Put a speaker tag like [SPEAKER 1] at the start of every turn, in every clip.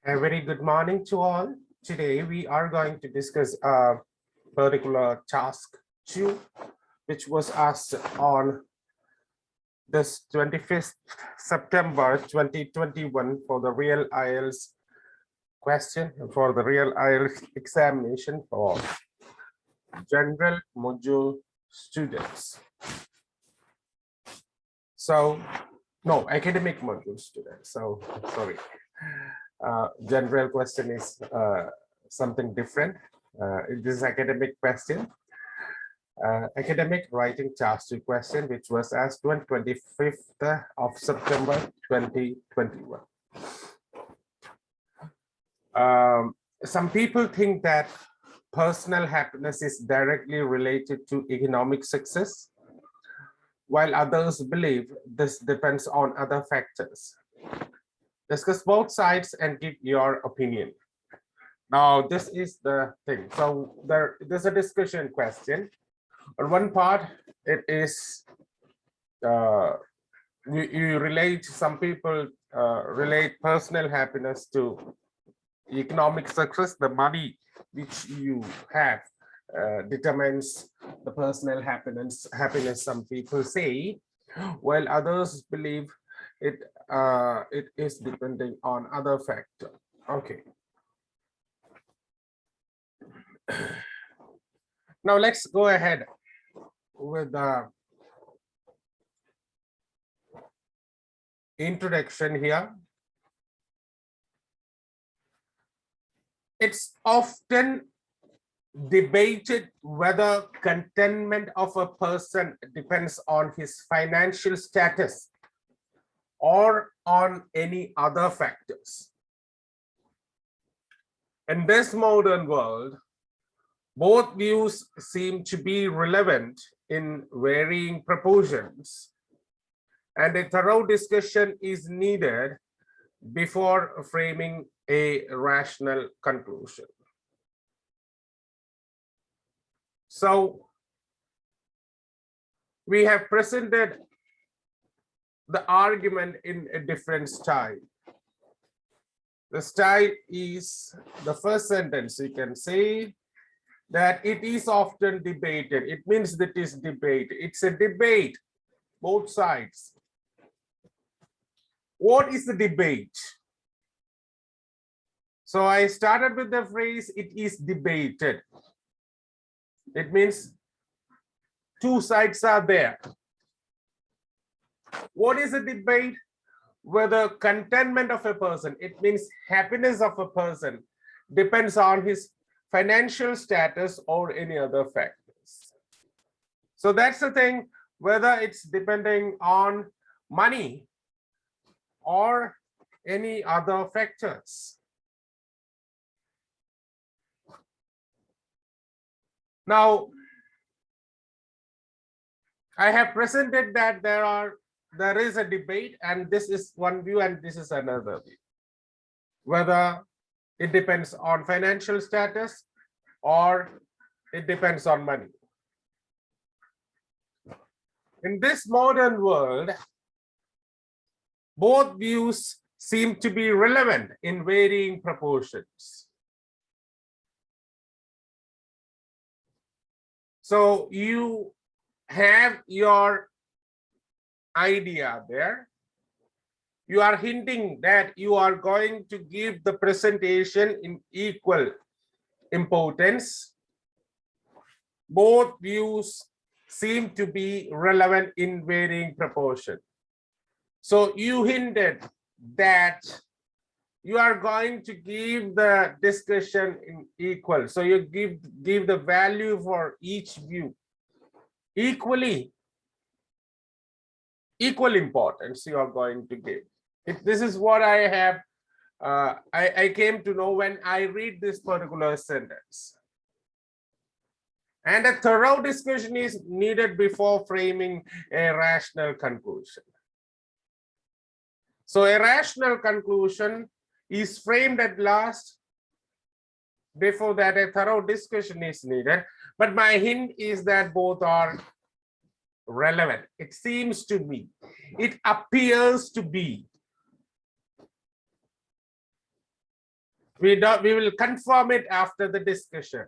[SPEAKER 1] A very good morning to all. Today we are going to discuss a particular task 2, which was asked on this 25th September 2021 for the real IELTS question, for the real IELTS examination for general module students. So, no, academic module students. So, sorry. General question is something different. This is academic question. Academic writing task 2 question, which was asked on 25th of September 2021. Some people think that personal happiness is directly related to economic success, while others believe this depends on other factors. Discuss both sides and give your opinion. Now, this is the thing. So there's a discussion question. On one part, it is you relate, some people relate personal happiness to economic success. The money which you have determines the personal happiness, some people say, while others believe it is depending on other factors. Okay. Now let's go ahead with the introduction here. It's often debated whether contentment of a person depends on his financial status or on any other factors. In this modern world, both views seem to be relevant in varying proportions, and a thorough discussion is needed before framing a rational conclusion. So, we have presented the argument in a different style. The style is the first sentence. You can say that it is often debated. It means that it is debate. It's a debate, both sides. What is the debate? So I started with the phrase, it is debated. It means two sides are there. What is a debate? Whether contentment of a person, it means happiness of a person, depends on his financial status or any other factors. So that's the thing, whether it's depending on money or any other factors. Now, I have presented that there is a debate, and this is one view and this is another view. Whether it depends on financial status or it depends on money. In this modern world, both views seem to be relevant in varying proportions. So you have your idea there. You are hinting that you are going to give the presentation in equal importance. Both views seem to be relevant in varying proportion. So you hinted that you are going to give the discussion in equal. So you give the value for each view equal importance you are going to give. This is what I have, I came to know when I read this particular sentence. And a thorough discussion is needed before framing a rational conclusion. So a rational conclusion is framed at last. Before that, a thorough discussion is needed. But my hint is that both are relevant. It seems to be, it appears to be. We will confirm it after the discussion.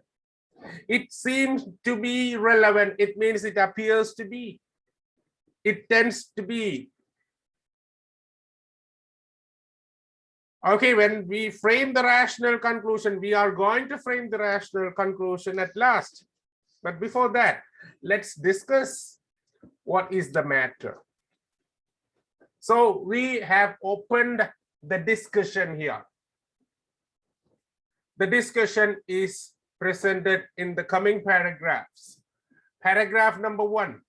[SPEAKER 1] It seems to be relevant. It means it appears to be. It tends to be. Okay, when we frame the rational conclusion, we are going to frame the rational conclusion at last. But before that, let's discuss what is the matter. So we have opened the discussion here. The discussion is presented in the coming paragraphs. Paragraph number 1.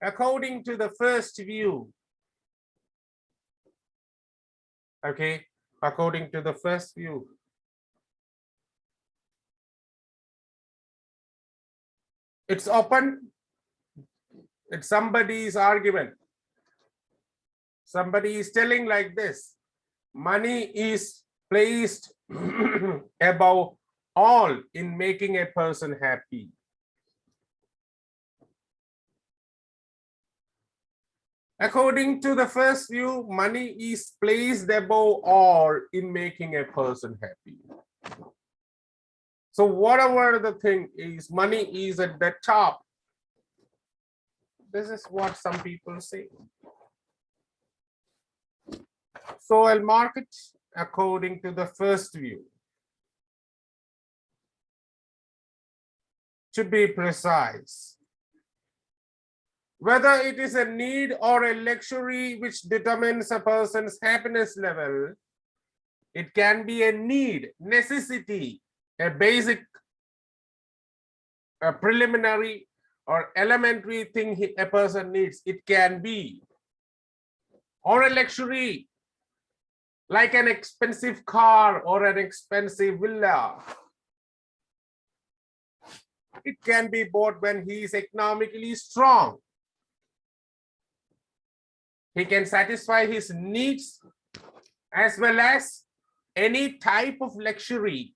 [SPEAKER 1] According to the first view, okay, according to the first view, it's open. It's somebody's argument. Somebody is telling like this: money is placed above all in making a person happy. According to the first view, money is placed above all in making a person happy. So whatever the thing is, money is at the top. This is what some people say. So I'll mark it according to the first view. To be precise, whether it is a need or a luxury which determines a person's happiness level, it can be a need, necessity, a basic, a preliminary or elementary thing a person needs. It can be, or a luxury, like an expensive car or an expensive villa. It can be bought when he is economically strong. He can satisfy his needs as well as any type of luxury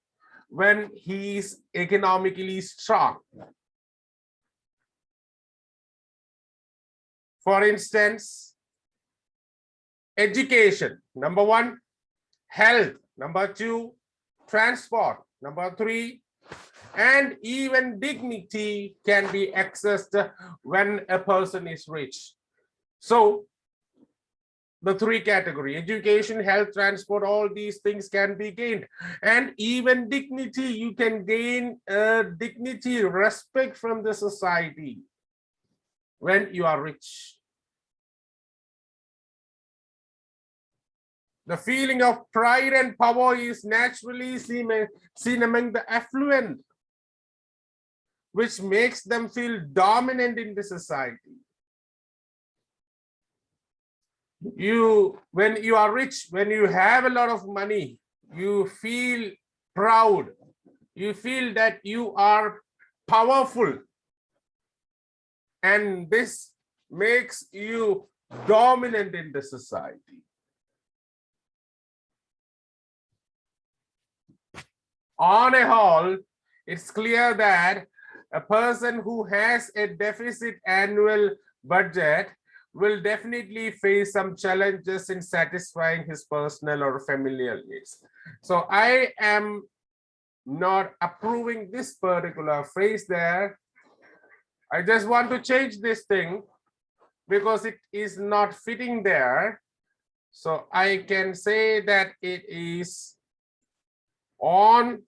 [SPEAKER 1] when he is economically strong. For instance, education, number 1, health, number 2, transport, number 3, and even dignity can be accessed when a person is rich. So the 3 categories: education, health, transport, all these things can be gained. And even dignity, you can gain dignity, respect from the society when you are rich. The feeling of pride and power is naturally seen among the affluent, which makes them feel dominant in the society. When you are rich, when you have a lot of money, you feel proud. You feel that you are powerful. And this makes you dominant in the society. On a whole, it's clear that a person who has a deficit annual budget will definitely face some challenges in satisfying his personal or familial needs. So I am not approving this particular phrase there. I just want to change this thing because it is not fitting there. So I can say that it is on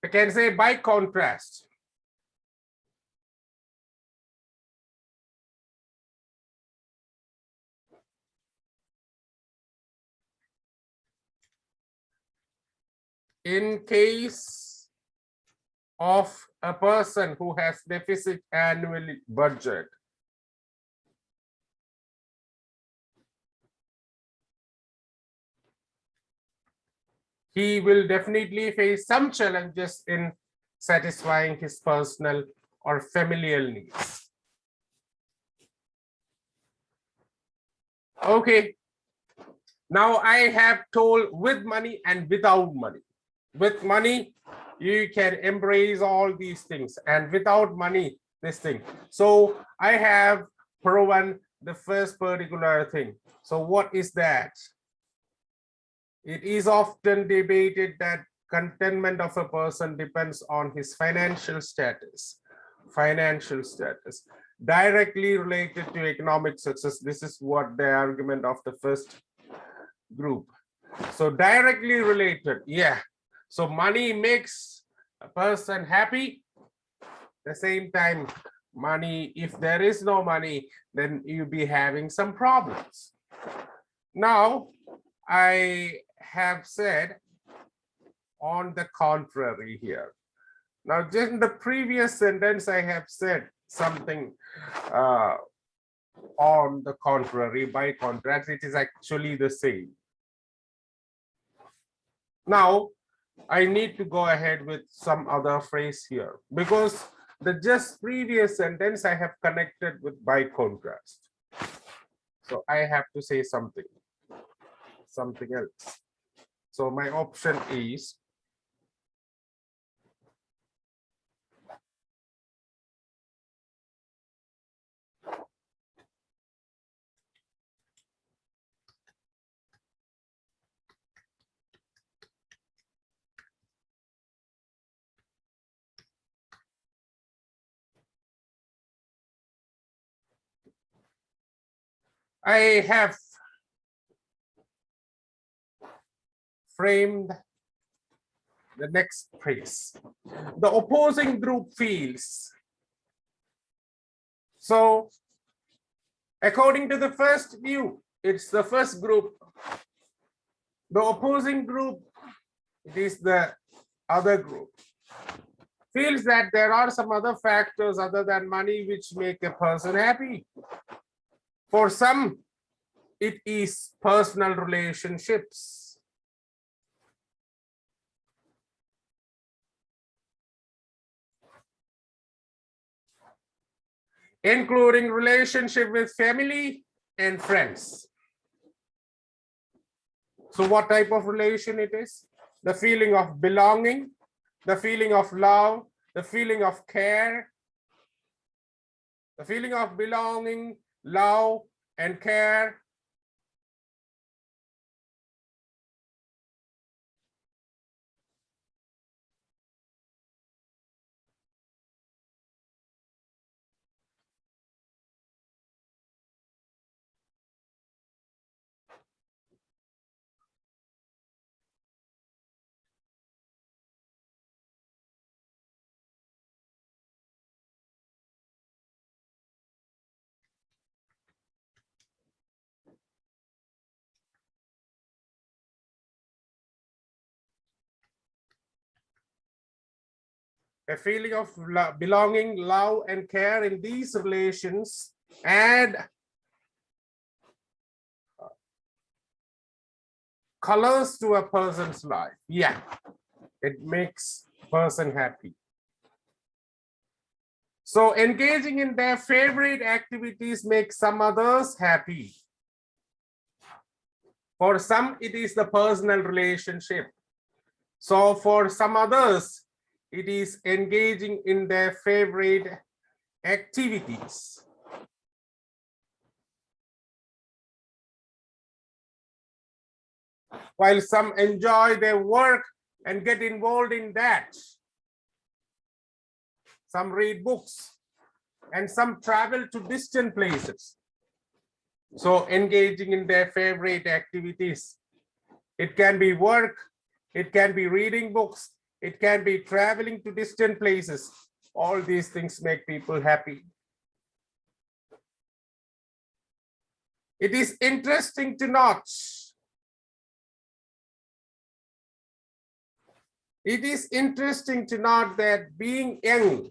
[SPEAKER 1] I can say by contrast. In case of a person who has deficit annual budget, he will definitely face some challenges in satisfying his personal or familial needs. Okay. Now I have told with money and without money. With money, you can embrace all these things, and without money, this thing. So I have proven the first particular thing. So what is that? It is often debated that contentment of a person depends on his financial status. Financial status directly related to economic success. This is what the argument of the first group. So directly related, yeah. So money makes a person happy. At the same time, money, if there is no money, then you'll be having some problems. Now, I have said on the contrary here. Now, just in the previous sentence, I have said something on the contrary. By contrast, it is actually the same. Now, I need to go ahead with some other phrase here because the just previous sentence I have connected with by contrast. So I have to say something else. So my option is I have framed the next phrase. The opposing group feels. So according to the first view, it's the first group. The opposing group, it is the other group. Feels that there are some other factors other than money which make a person happy. For some, it is personal relationships. Including relationship with family and friends. So what type of relation it is? The feeling of belonging, the feeling of love, the feeling of care, the feeling of belonging, love, and care. A feeling of belonging, love, and care in these relations add colors to a person's life. Yeah, it makes person happy. So engaging in their favorite activities makes some others happy. For some, it is the personal relationship. So for some others, it is engaging in their favorite activities. While some enjoy their work and get involved in that. Some read books and some travel to distant places. So engaging in their favorite activities. It can be work, it can be reading books, it can be traveling to distant places. All these things make people happy. It is interesting to note. It is interesting to note that being young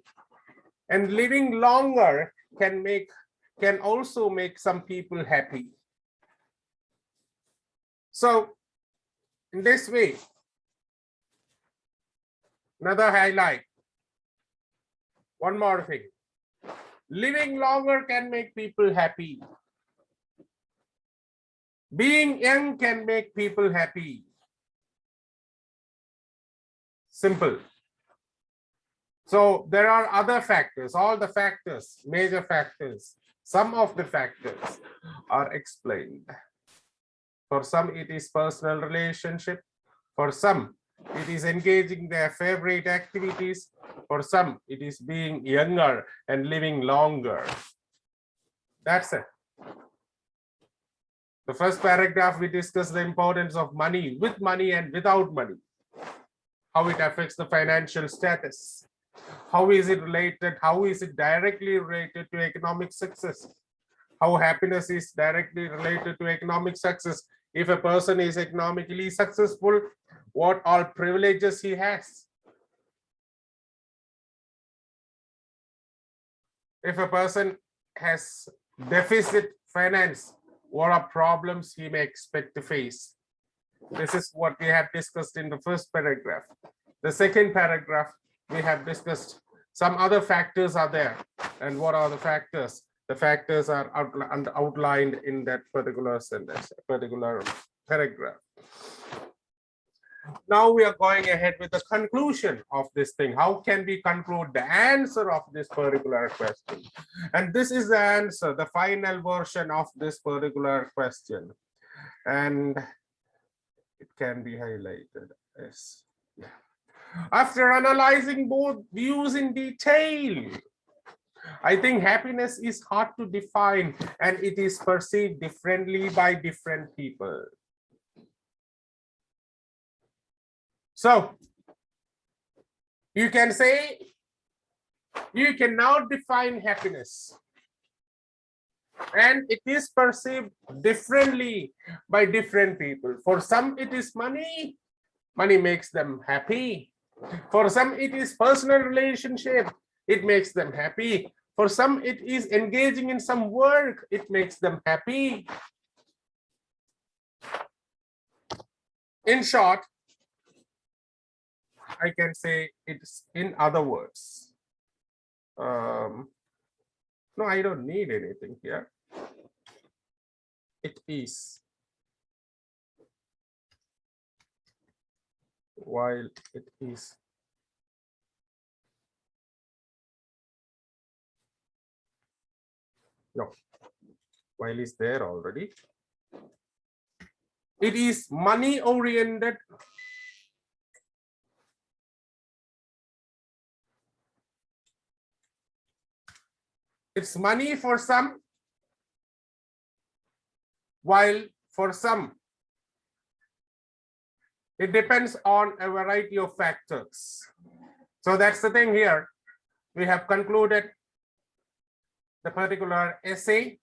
[SPEAKER 1] and living longer can also make some people happy. So in this way, another highlight, one more thing. Living longer can make people happy. Being young can make people happy. Simple. So there are other factors, all the factors, major factors. Some of the factors are explained. For some, it is personal relationship. For some, it is engaging their favorite activities. For some, it is being younger and living longer. That's it. The first paragraph, we discuss the importance of money, with money and without money, how it affects the financial status. How is it related? How is it directly related to economic success? How happiness is directly related to economic success. If a person is economically successful, what all privileges he has. If a person has deficit finance, what are problems he may expect to face? This is what we have discussed in the first paragraph. The second paragraph, we have discussed some other factors are there. And what are the factors? The factors are outlined in that particular sentence, particular paragraph. Now we are going ahead with the conclusion of this thing. How can we conclude the answer of this particular question? And this is the answer, the final version of this particular question. And it can be highlighted as, yeah. After analyzing both views in detail, I think happiness is hard to define and it is perceived differently by different people. So you can say you can now define happiness, and it is perceived differently by different people. For some, it is money. Money makes them happy. For some, it is personal relationship. It makes them happy. For some, it is engaging in some work. It makes them happy. In short, I can say it's in other words. No, I don't need anything here. It is. While it is. No, while is there already. It is money oriented. It's money for some, while for some, it depends on a variety of factors. So that's the thing here. We have concluded the particular essay.